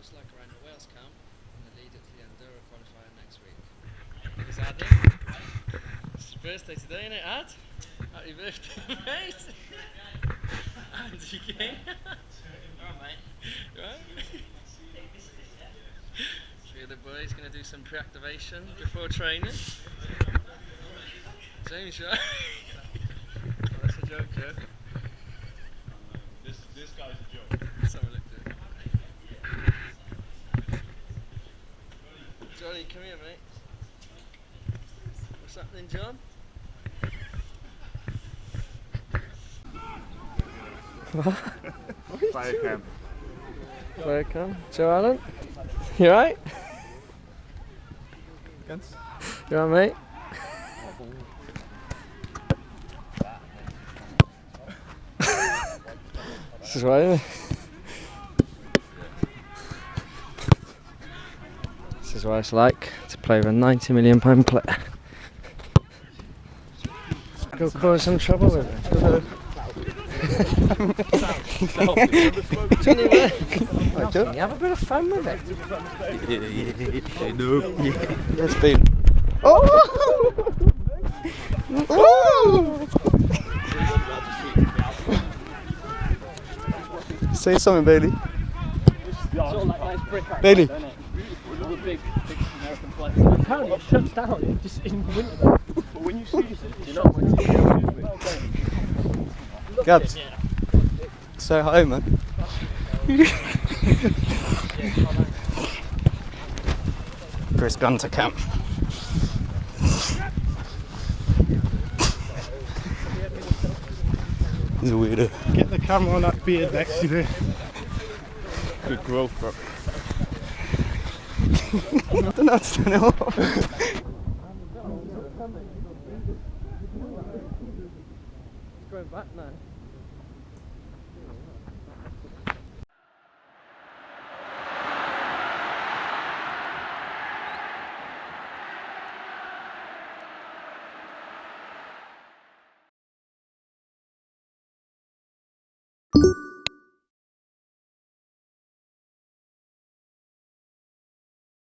it's like around the Wales camp and the lead up to the Andorra qualifier next week. Is Ad in? It's your birthday today, isn't it, Ad? Happy birthday, mate! And you came? Alright, mate. Right? Three of the boys going to do some pre-activation before training. James, right? Oh, that's a joke, Joe. This guy's a joke. Let's have a look, Joe. Johnny, come here, mate. What's happening, John? Fire cam. Fire cam. Joe Allen? You alright? You alright, mate? This is right, isn't it? This is what it's like to play with a £90 million player. Go cause some trouble with it. Johnny, you have a bit of fun with it. I know. It's been. Oh! Oh! Say something, Bailey. Sort of like nice brick out, Bailey. Don't it? With a big American flag. Apparently it shuts down just in winter. But when you see it, you're not going to Gabs. Say hi, man. Chris Gunter camp. He's a weirdo. Get the camera on that beard next to you. Good growth, bro. I don't know how to turn it off. going back now.